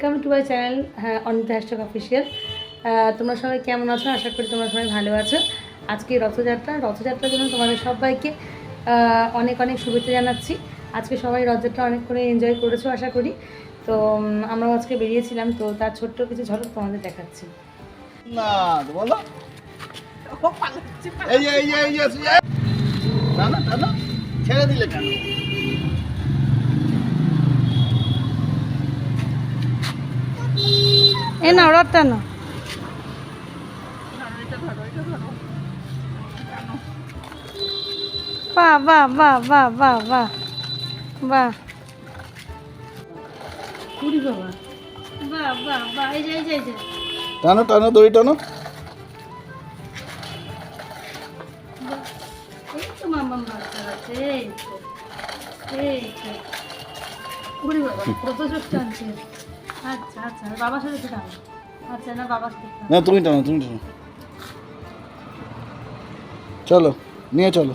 Welcome to my channel Anita hashtag official. তোমরা সবাই কেমন আছো? আশা করি তোমরা সবাই ভালো আছো। আজকে রথযাত্রার জন্য তোমাদের সবাইকে অনেক অনেক শুভেচ্ছা জানাচ্ছি। আজকে সবাই রথযাত্রা অনেক করে এনজয় করেছো আশা করি। তো আমরাও আজকে বেরিয়েছিলাম, তো তার ছোট্ট কিছু ঝলক তোমাদের দেখাচ্ছি। না বলো, ছেড়ে দিলে কেন? এ না রথটা না, বাহ বাহ বাহ বাহ বাহ বাহ বাহ, পুরি বাবা, বাহ বাহ বাহ, এই যে এই যে এই যে টানো টানো, দড়ি টানো। এই তো মামা বাচ্চা আছে, এই তো পুরি বাবা কত জোর টানছে। আচ্ছা আচ্ছা, বাবার সাথে টানো। আচ্ছা না, বাবার সাথে না তুমি টানো, তুমি টানো। চলো নিয়ে চলো,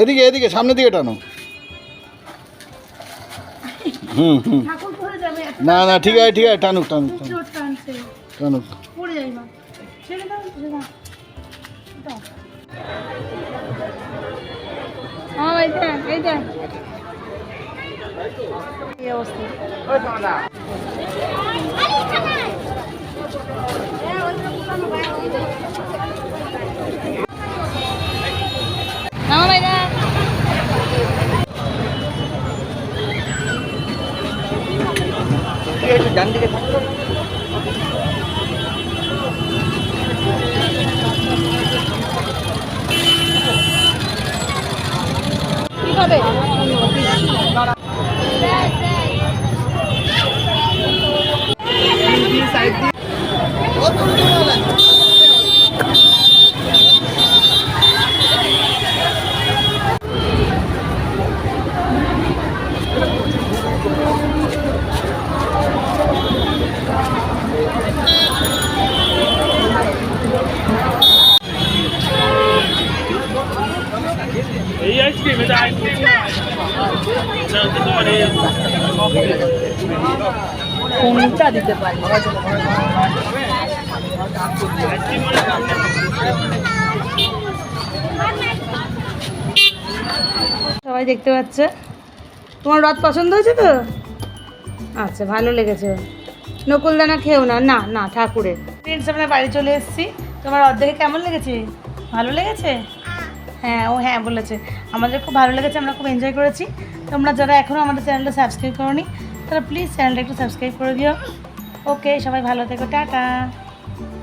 এদিকে এদিকে, সামনের দিকে টানো। ঠাকুর পড়ে যাবে। না না, ঠিক আছে ঠিক আছে, টানুক টানুক টানুক জোর টানছে, টানুক। পড়ে যাই মা, ছেড়ে দাও ছেড়ে দাও। এই দেখ এই দেখ এই অবস্থা। ডান দিকে থাকো। কি হবে? এই আইসক্রিম, এটা আইসক্রিম কোনটা দিতে পারি? সবাই দেখতে পাচ্ছে। তোমার রথ পছন্দ হয়েছে তো? আচ্ছা, ভালো লেগেছে। নকুলদানা খেও না, না না ঠাকুরের। ফ্রেন্ডস, আমরা বাড়ি চলে এসেছি। তোমার রথ দেখে কেমন লেগেছে? ভালো লেগেছে? হ্যাঁ, ও হ্যাঁ বলেছে। আমাদের খুব ভালো লেগেছে, আমরা খুব এনজয় করেছি। তোমরা যারা এখনও আমাদের চ্যানেলটা সাবস্ক্রাইব করোনি, তারা প্লিজ চ্যানেলটা একটু সাবস্ক্রাইব করে দিও। ওকে, সবাই ভালো থেকো। টাটা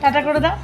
টাটা করে দাও।